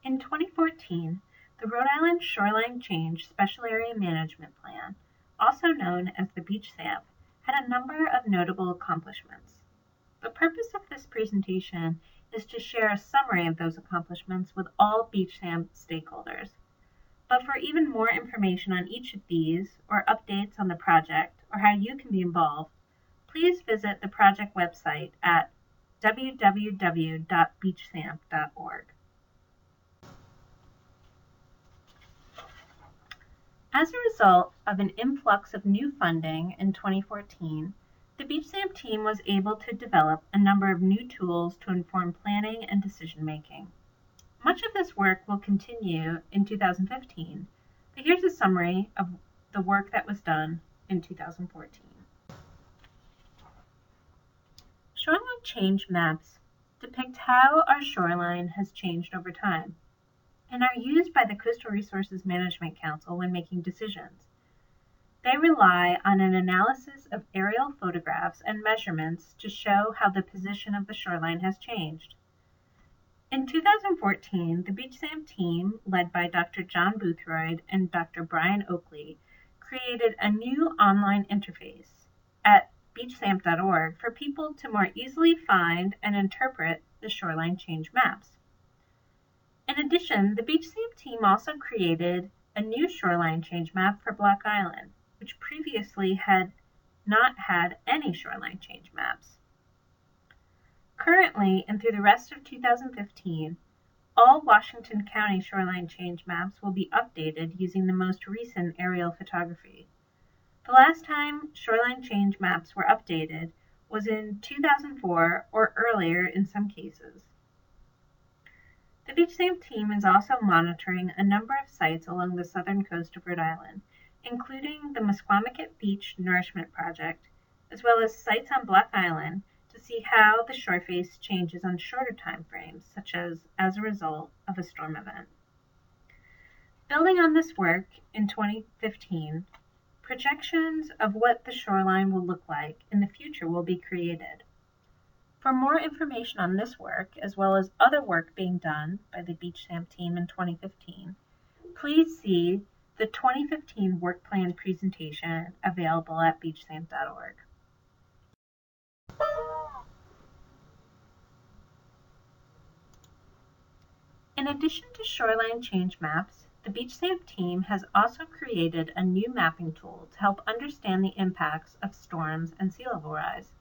In 2014, the Rhode Island Shoreline Change Special Area Management Plan, also known as the Beach SAMP, had a number of notable accomplishments. The purpose of this presentation is to share a summary of those accomplishments with all Beach SAMP stakeholders. But for even more information on each of these, or updates on the project, or how you can be involved, please visit the project website at www.beachsamp.org. As a result of an influx of new funding in 2014, the Beach SAMP team was able to develop a number of new tools to inform planning and decision-making. Much of this work will continue in 2015, but here's a summary of the work that was done in 2014. Shoreline change maps depict how our shoreline has changed over time and are used by the Coastal Resources Management Council when making decisions. They rely on an analysis of aerial photographs and measurements to show how the position of the shoreline has changed. In 2014, the Beach SAMP team, led by Dr. John Boothroyd and Dr. Brian Oakley, created a new online interface at beachsamp.org for people to more easily find and interpret the shoreline change maps. In addition, the Beach SAMP team also created a new shoreline change map for Block Island, which previously had not had any shoreline change maps. Currently, and through the rest of 2015, all Washington County shoreline change maps will be updated using the most recent aerial photography. The last time shoreline change maps were updated was in 2004 or earlier in some cases. The Beach SAMP team is also monitoring a number of sites along the southern coast of Rhode Island, including the Musquamaket Beach Nourishment Project, as well as sites on Block Island to see how the shore face changes on shorter time frames, such as a result of a storm event. Building on this work in 2015, projections of what the shoreline will look like in the future will be created. For more information on this work, as well as other work being done by the Beach SAMP team in 2015, please see the 2015 work plan presentation available at beachsamp.org. In addition to shoreline change maps, the Beach SAMP team has also created a new mapping tool to help understand the impacts of storms and sea level rise.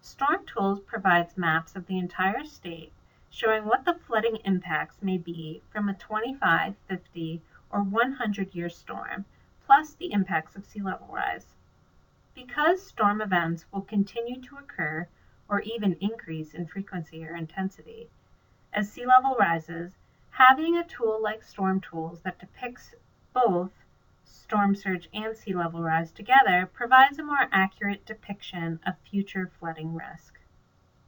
Storm Tools provides maps of the entire state showing what the flooding impacts may be from a 25, 50, or 100-year storm, plus the impacts of sea level rise. Because storm events will continue to occur or even increase in frequency or intensity as sea level rises, having a tool like Storm Tools that depicts both storm surge and sea level rise together provides a more accurate depiction of future flooding risk.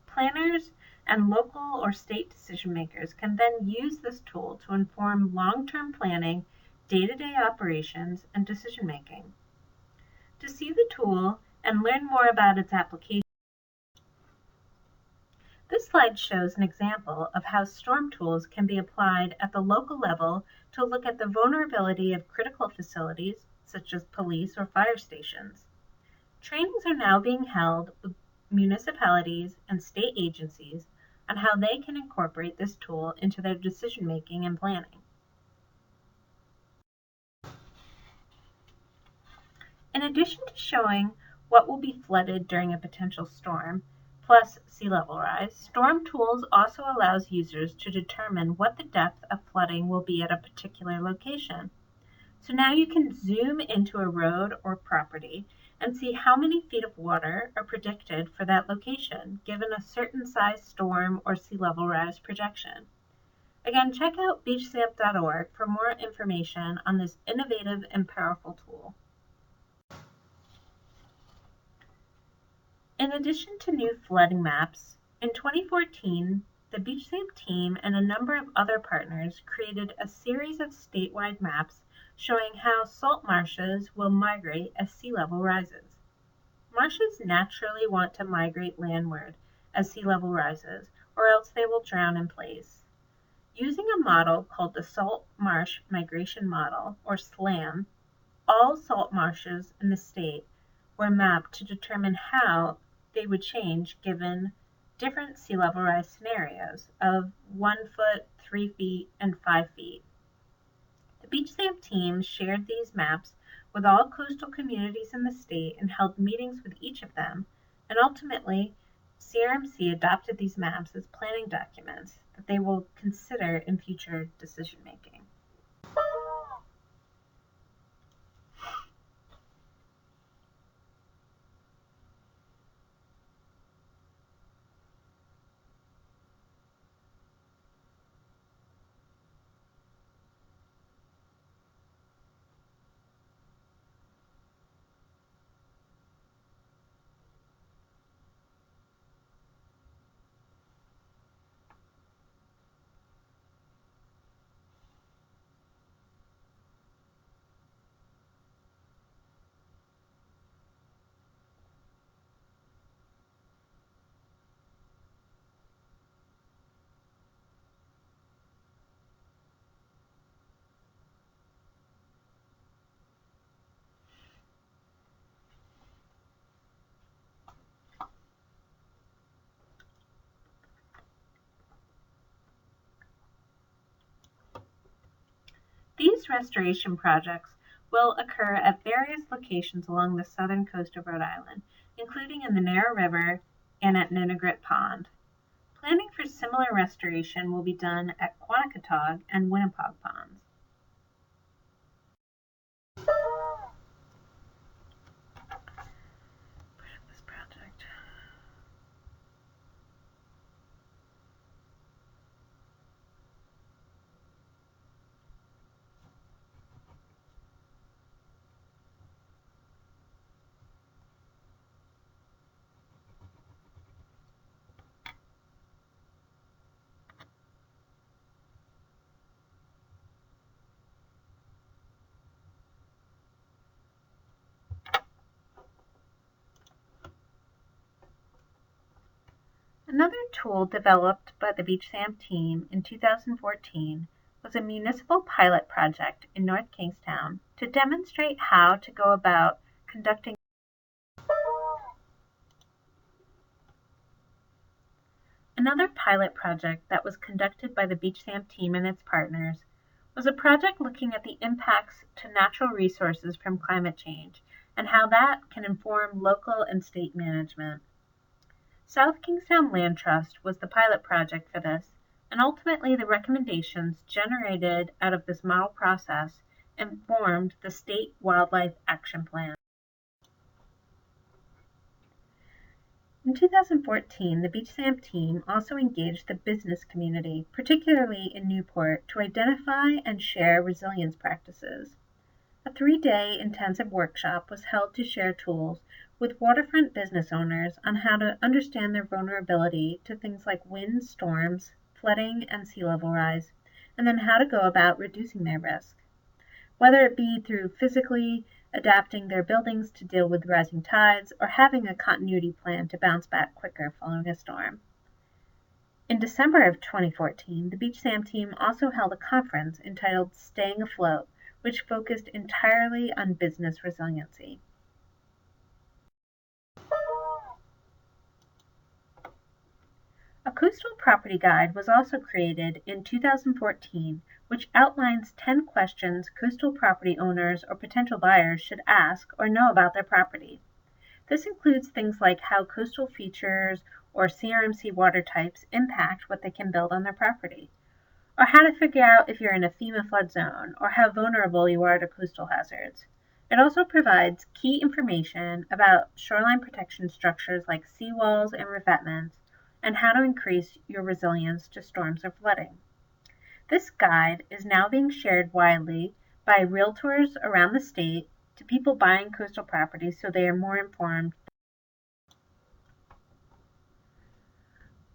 Planners and local or state decision makers can then use this tool to inform long-term planning, day-to-day operations, and decision making. To see the tool and learn more about its application, this slide shows an example of how Storm Tools can be applied at the local level to look at the vulnerability of critical facilities, such as police or fire stations. Trainings are now being held with municipalities and state agencies on how they can incorporate this tool into their decision-making and planning. In addition to showing what will be flooded during a potential storm, plus sea level rise, Storm Tools also allows users to determine what the depth of flooding will be at a particular location. So now you can zoom into a road or property and see how many feet of water are predicted for that location, given a certain size storm or sea level rise projection. Again, check out beachsamp.org for more information on this innovative and powerful tool. In addition to new flooding maps, in 2014, the Beach SAMP team and a number of other partners created a series of statewide maps showing how salt marshes will migrate as sea level rises. Marshes naturally want to migrate landward as sea level rises, or else they will drown in place. Using a model called the Salt Marsh Migration Model, or SLAM, all salt marshes in the state were mapped to determine how they would change given different sea level rise scenarios of 1 foot, 3 feet, and 5 feet. The Beach SAMP team shared these maps with all coastal communities in the state and held meetings with each of them, and ultimately CRMC adopted these maps as planning documents that they will consider in future decision making. These restoration projects will occur at various locations along the southern coast of Rhode Island, including in the Narrow River and at Ninigret Pond. Planning for similar restoration will be done at Quanaketog and Winnipogue Ponds. This project. Another tool developed by the Beach SAMP team in 2014 was a municipal pilot project in North Kingstown to demonstrate how to go about conducting. Another pilot project that was conducted by the Beach SAMP team and its partners was a project looking at the impacts to natural resources from climate change and how that can inform local and state management. South Kingstown Land Trust was the pilot project for this, and ultimately the recommendations generated out of this model process informed the State Wildlife Action Plan. In 2014, the Beach SAMP team also engaged the business community, particularly in Newport, to identify and share resilience practices. A 3-day intensive workshop was held to share tools with waterfront business owners on how to understand their vulnerability to things like wind, storms, flooding, and sea level rise, and then how to go about reducing their risk, whether it be through physically adapting their buildings to deal with rising tides or having a continuity plan to bounce back quicker following a storm. In December of 2014, the Beach SAMP team also held a conference entitled Staying Afloat, which focused entirely on business resiliency. A coastal property guide was also created in 2014, which outlines 10 questions coastal property owners or potential buyers should ask or know about their property. This includes things like how coastal features or CRMC water types impact what they can build on their property, or how to figure out if you're in a FEMA flood zone, or how vulnerable you are to coastal hazards. It also provides key information about shoreline protection structures like seawalls and revetments, and how to increase your resilience to storms or flooding. This guide is now being shared widely by realtors around the state to people buying coastal properties so they are more informed.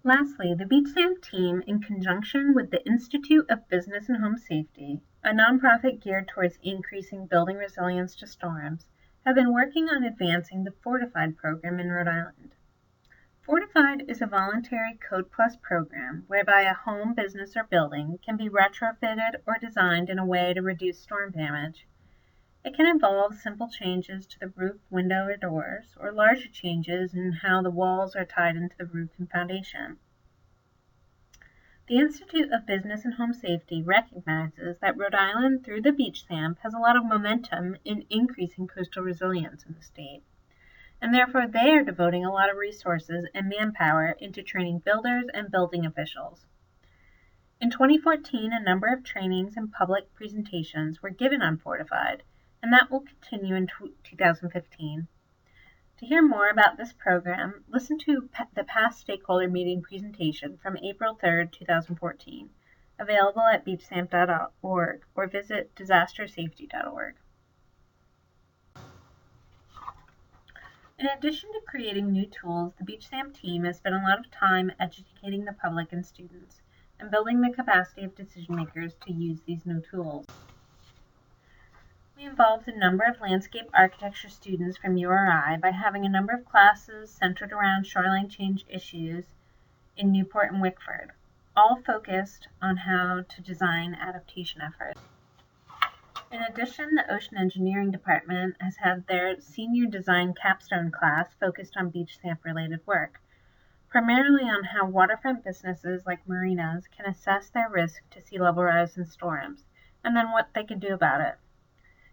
Lastly, the Beach SAMP team, in conjunction with the Institute of Business and Home Safety, a nonprofit geared towards increasing building resilience to storms, have been working on advancing the FORTIFIED program in Rhode Island. Fortified is a voluntary Code Plus program whereby a home, business, or building can be retrofitted or designed in a way to reduce storm damage. It can involve simple changes to the roof, window, or doors, or larger changes in how the walls are tied into the roof and foundation. The Institute of Business and Home Safety recognizes that Rhode Island, through the Beach SAMP, has a lot of momentum in increasing coastal resilience in the state, and therefore they are devoting a lot of resources and manpower into training builders and building officials. In 2014, a number of trainings and public presentations were given on Fortified, and that will continue in 2015. To hear more about this program, listen to the past stakeholder meeting presentation from April 3, 2014, available at beachsamp.org or visit disastersafety.org. In addition to creating new tools, the Beach SAMP team has spent a lot of time educating the public and students and building the capacity of decision makers to use these new tools. We involved a number of landscape architecture students from URI by having a number of classes centered around shoreline change issues in Newport and Wickford, all focused on how to design adaptation efforts. In addition, the Ocean Engineering Department has had their senior design capstone class focused on Beach SAMP related work, primarily on how waterfront businesses like marinas can assess their risk to sea level rise and storms, and then what they can do about it.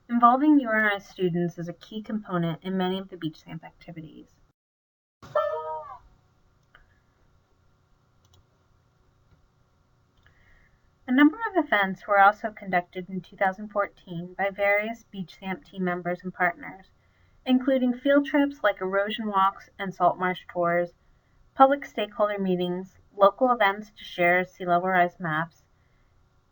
Involving URI students is a key component in many of the Beach SAMP activities. A number of events were also conducted in 2014 by various Beach SAMP team members and partners, including field trips like erosion walks and salt marsh tours, public stakeholder meetings, local events to share sea level rise maps,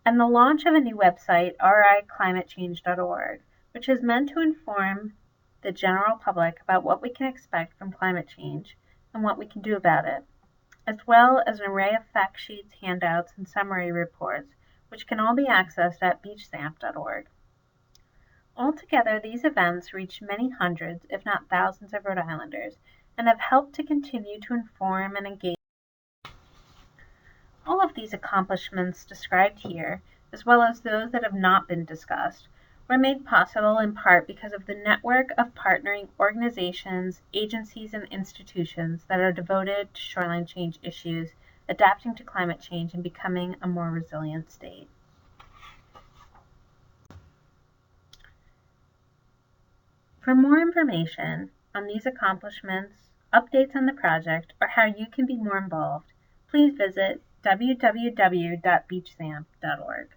and the launch of a new website, riclimatechange.org, which is meant to inform the general public about what we can expect from climate change and what we can do about it, as well as an array of fact sheets, handouts, and summary reports, which can all be accessed at beachsamp.org. Altogether, these events reach many hundreds, if not thousands, of Rhode Islanders and have helped to continue to inform and engage. All of these accomplishments described here, as well as those that have not been discussed, were made possible in part because of the network of partnering organizations, agencies, and institutions that are devoted to shoreline change issues, adapting to climate change, and becoming a more resilient state. For more information on these accomplishments, updates on the project, or how you can be more involved, please visit www.beachsamp.org.